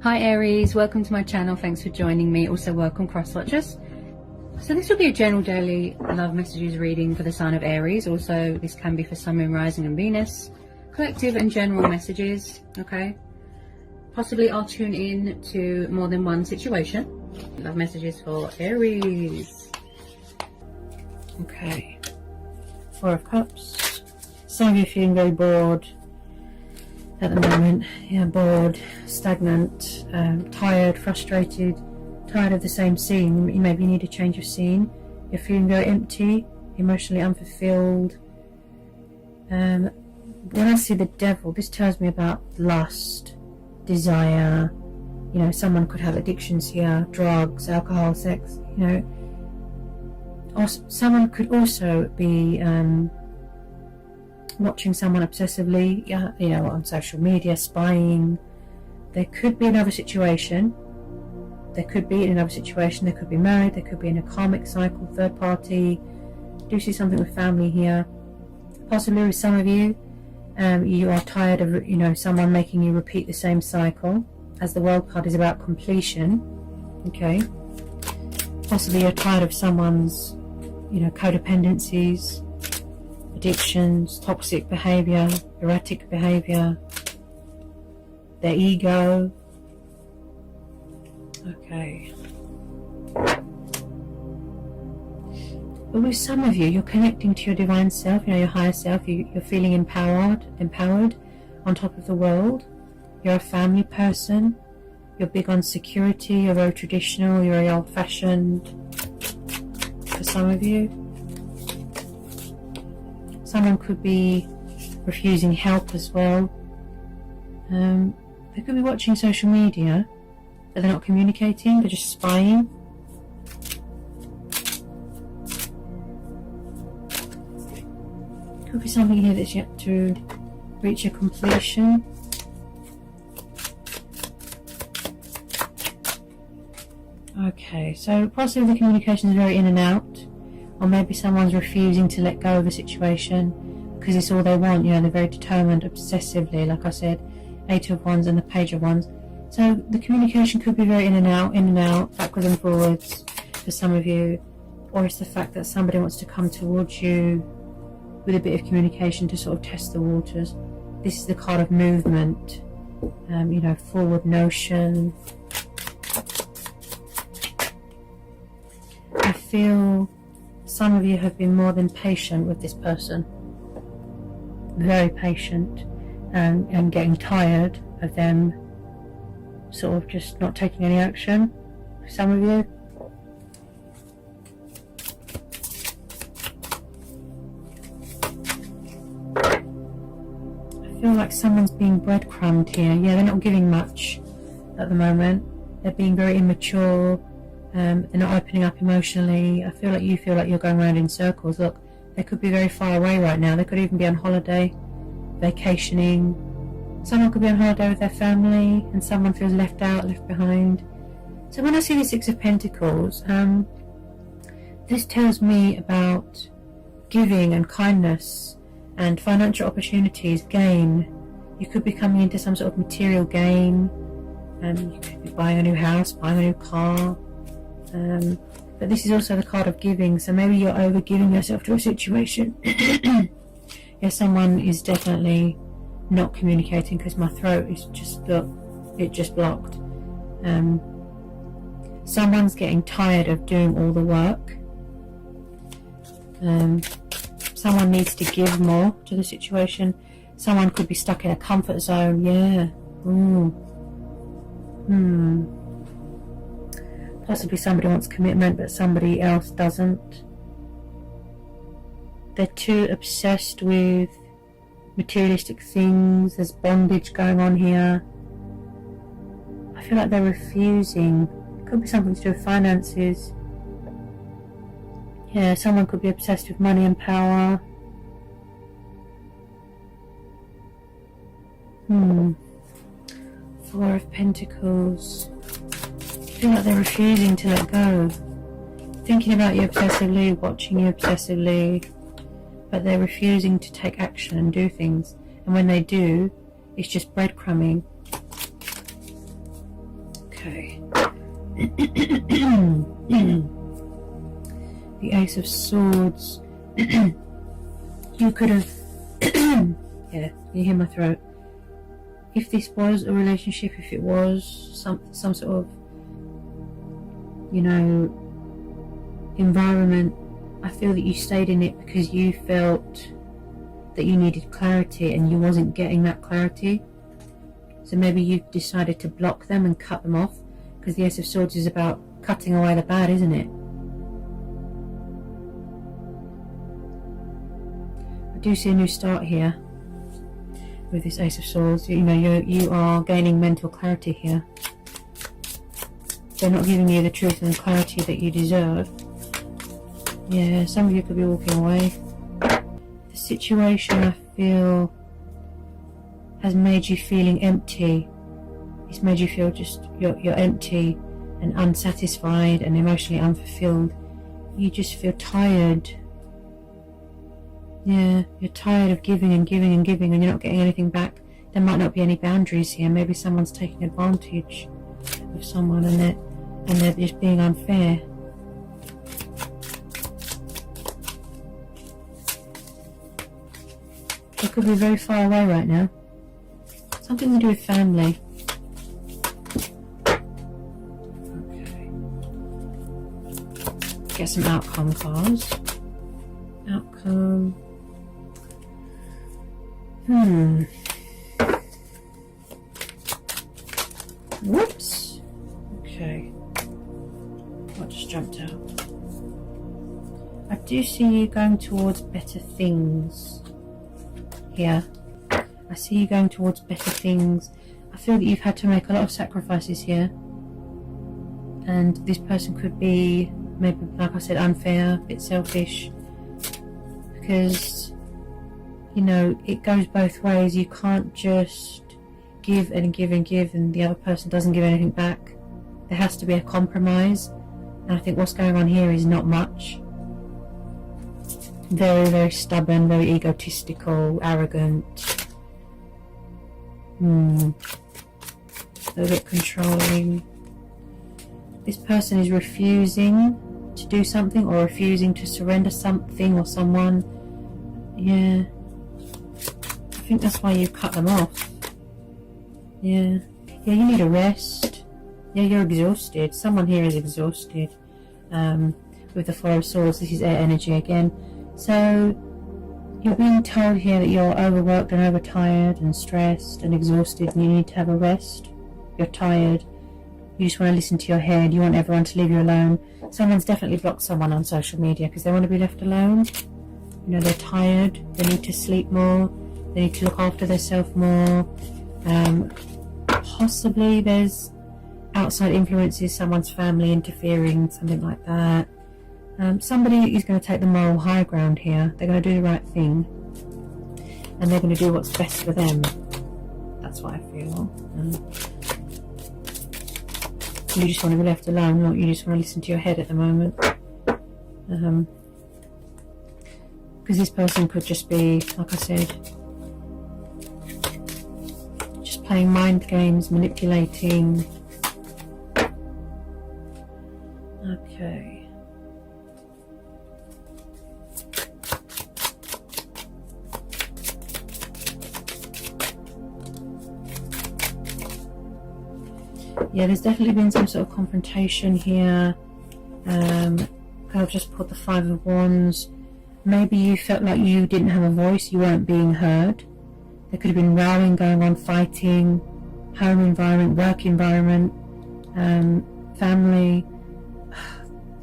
Hi Aries, welcome to my channel. Thanks for joining me. Also welcome cross watchers. So this will be a general daily love messages reading for the sign of Aries. Also this can be for Sun, Moon, Rising and Venus. Collective and general messages, okay? Possibly I'll tune in to more than one situation. Love messages for Aries. Okay. Four of Cups. Some of you are feeling very bored at the moment. Yeah, bored, stagnant, tired, frustrated, tired of the same scene. You maybe need a change of scene. You're feeling very empty, emotionally unfulfilled. When I see the devil, this tells me about lust, desire. You know, someone could have addictions here, drugs, alcohol, sex, you know. Or someone could also be watching someone obsessively, you know, on social media, spying. There could be another situation. They could be in another situation. They could be married. They could be in a karmic cycle, third party. Do see something with family here. Possibly with some of you, you are tired of, you know, someone making you repeat the same cycle, as the World card is about completion. Okay. Possibly you're tired of someone's, you know, codependencies, addictions, toxic behavior, erratic behavior, their ego. Okay. But with some of you, you're connecting to your divine self, you know, your higher self. You're feeling empowered on top of the world. You're a family person. You're big on security. You're very traditional. You're very old-fashioned. For some of you, someone could be refusing help as well. They could be watching social media, but they're not communicating. They're just spying. Could be something here that's yet to reach a completion. Okay, so possibly the communication is very in and out, or maybe someone's refusing to let go of a situation because it's all they want. You know, they're very determined, obsessively, like I said, Eight of Wands and the Page of Wands. So the communication could be very in and out, backwards and forwards for some of you, or it's the fact that somebody wants to come towards you with a bit of communication to sort of test the waters. This is the card of movement, you know, forward notion. I feel some of you have been more than patient with this person, very patient, and getting tired of them sort of just not taking any action. Some of you. I feel like someone's being breadcrumbed here. Yeah, they're not giving much at the moment. They're being very immature. They're not opening up emotionally. I feel like you feel like you're going around in circles. Look, they could be very far away right now. They could even be on holiday, vacationing. Someone could be on holiday with their family and someone feels left out, left behind. So when I see the Six of Pentacles, this tells me about giving and kindness and financial opportunities, gain. You could be coming into some sort of material gain. You could be buying a new house, buying a new car. But this is also the card of giving, so maybe you're over giving yourself to a situation. Yeah, someone is definitely not communicating because my throat is just, look, it just blocked. Someone's getting tired of doing all the work. Someone needs to give more to the situation. Someone could be stuck in a comfort zone. Yeah. Possibly somebody wants commitment but somebody else doesn't. They're too obsessed with materialistic things. There's bondage going on here. I feel like they're refusing. It could be something to do with finances. Yeah, someone could be obsessed with money and power. Four of Pentacles. I feel like they're refusing to let go. Thinking about you obsessively, watching you obsessively, but they're refusing to take action and do things. And when they do, it's just breadcrumbing. Okay. The Ace of Swords. You could have yeah, you hear my throat. If this was a relationship, if it was some sort of, you know, environment, I feel that you stayed in it because you felt that you needed clarity and you wasn't getting that clarity. So maybe you've decided to block them and cut them off, because the Ace of Swords is about cutting away the bad, isn't it? I do see a new start here with this Ace of Swords. You know, you are gaining mental clarity here. They're not giving you the truth and the clarity that you deserve. Yeah, some of you could be walking away. The situation, I feel, has made you feeling empty. It's made you feel just you're empty and unsatisfied and emotionally unfulfilled. You just feel tired. Yeah, you're tired of giving and giving and giving and you're not getting anything back. There might not be any boundaries here. Maybe someone's taking advantage of someone and they're just being unfair. They could be very far away right now. Something to do with family. Okay. Get some outcome cards. Outcome. Whoops. Okay. What just jumped out? I do see you going towards better things here. I see you going towards better things. I feel that you've had to make a lot of sacrifices here. And this person could be, maybe, like I said, unfair, a bit selfish. Because, you know, it goes both ways. You can't just give and give and give and the other person doesn't give anything back. There has to be a compromise. And I think what's going on here is not much. Very, very stubborn, very egotistical, arrogant. A little bit controlling. This person is refusing to do something or refusing to surrender something or someone. Yeah. I think that's why you cut them off. Yeah. Yeah, you need a rest. Yeah, you're exhausted. Someone here is exhausted. With the Four of Swords, this is air energy again. So you're being told here that you're overworked and overtired and stressed and exhausted and you need to have a rest. You're tired. You just want to listen to your head. You want everyone to leave you alone. Someone's definitely blocked someone on social media because they want to be left alone. You know, they're tired. They need to sleep more. They need to look after themselves more. Possibly there's outside influences, someone's family interfering, something like that. Somebody is going to take the moral high ground here. They're going to do the right thing. And they're going to do what's best for them. That's what I feel. You just want to be left alone, not you just want to listen to your head at the moment. Because this person could just be, like I said, just playing mind games, manipulating. Okay. Yeah, there's definitely been some sort of confrontation here. I've just put the Five of Wands. Maybe you felt like you didn't have a voice, you weren't being heard. There could have been rowing going on, fighting, home environment, work environment, family.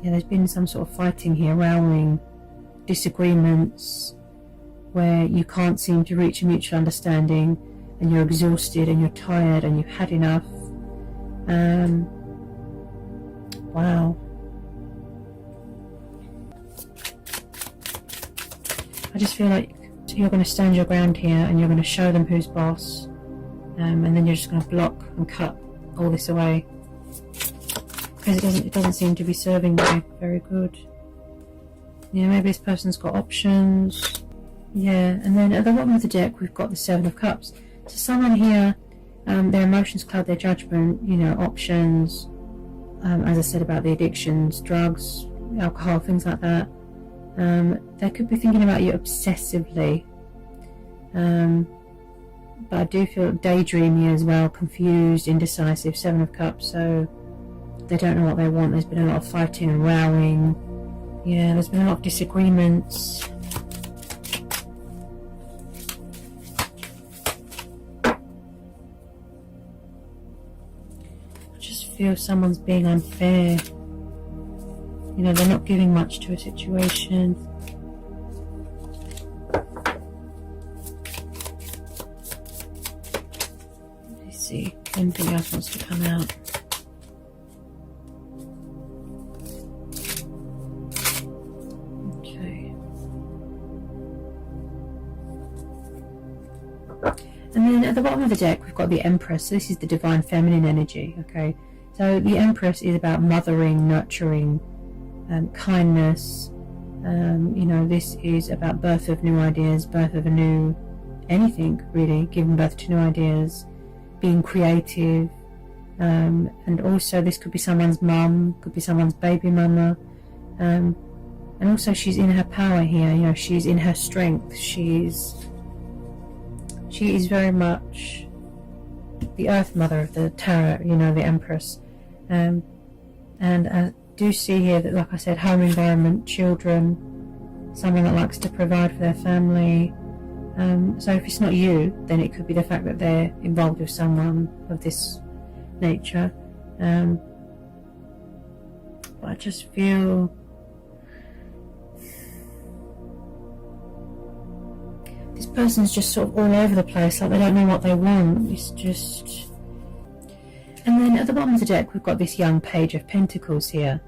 Yeah, there's been some sort of fighting here, rowing, disagreements, where you can't seem to reach a mutual understanding and you're exhausted and you're tired and you've had enough. Wow. I just feel like you're going to stand your ground here and you're going to show them who's boss, and then you're just going to block and cut all this away because it doesn't seem to be serving you very good. Yeah, maybe this person's got options. Yeah, and then at the bottom of the deck we've got the Seven of Cups. So someone here Their emotions cloud their judgment, you know, options, as I said about the addictions, drugs, alcohol, things like that. They could be thinking about you obsessively. But I do feel daydreamy as well, confused, indecisive, 7 of Cups, so they don't know what they want. There's been a lot of fighting and rowing. Yeah, there's been a lot of disagreements. I just feel someone's being unfair. You know, they're not giving much to a situation. Let's see, anything else wants to come out. Okay. And then at the bottom of the deck, we've got the Empress. So this is the divine feminine energy, okay? So the Empress is about mothering, nurturing, kindness. You know, this is about birth of new ideas, birth of a new anything really, giving birth to new ideas, being creative, and also this could be someone's mum, could be someone's baby mama, and also she's in her power here. You know, she's in her strength. She is very much the Earth Mother of the tarot. You know, the Empress, and I do see here that, like I said, home environment, children, someone that likes to provide for their family. So if it's not you, then it could be the fact that they're involved with someone of this nature. But I just feel this person's just sort of all over the place, like they don't know what they want. It's just... And then at the bottom of the deck, we've got this young Page of Pentacles here.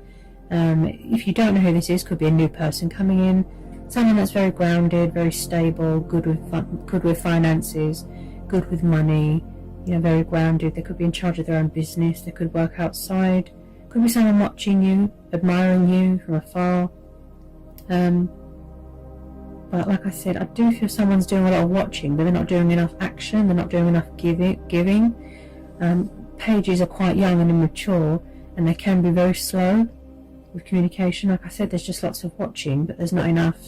If you don't know who this is, could be a new person coming in. Someone that's very grounded, very stable, good with finances, good with money, you know, very grounded. They could be in charge of their own business. They could work outside. Could be someone watching you, admiring you from afar. But like I said, I do feel someone's doing a lot of watching, but they're not doing enough action. They're not doing enough giving. Pages are quite young and immature, and they can be very slow with communication. Like I said, there's just lots of watching, but there's not enough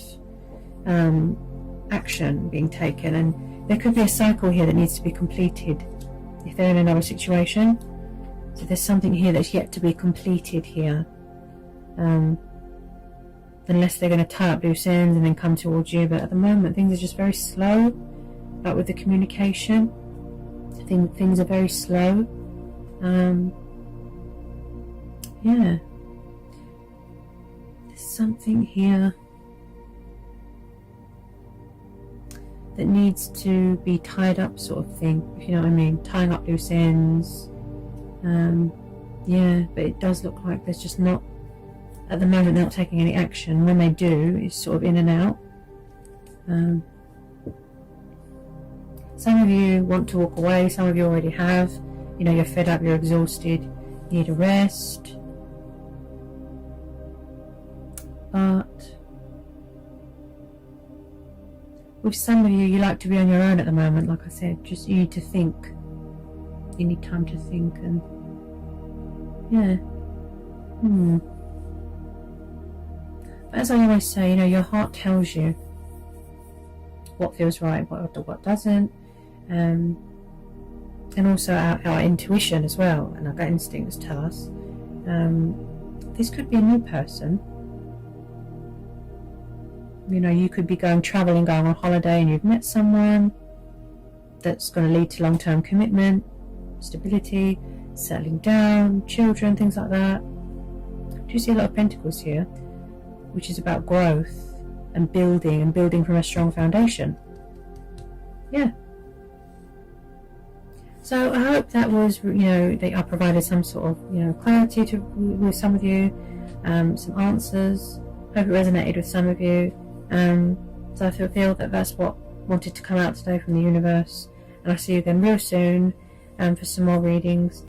action being taken, and there could be a cycle here that needs to be completed if they're in another situation. So there's something here that's yet to be completed here, unless they're going to tie up loose ends and then come towards you. But at the moment things are just very slow, like with the communication. I think things are very slow. Yeah, something here that needs to be tied up, sort of thing, if you know what I mean, tying up loose ends. Yeah, but it does look like there's just not, at the moment they're not taking any action. When they do, it's sort of in and out. Some of you want to walk away, some of you already have. You know, you're fed up, you're exhausted, you need a rest. But with some of you, you like to be on your own at the moment. Like I said, just you need to think. You need time to think, and yeah. But as I always say, you know, your heart tells you what feels right, what doesn't, and also our intuition as well, and our gut instincts tell us. This could be a new person. You know, you could be traveling, going on holiday, and you've met someone that's going to lead to long-term commitment, stability, settling down, children, things like that. Do you see a lot of pentacles here, which is about growth and building from a strong foundation? Yeah. So I hope that was, you know, that I provided some sort of, you know, clarity with some of you, some answers. Hope it resonated with some of you. So I feel that that's what wanted to come out today from the universe, and I'll see you again real soon for some more readings.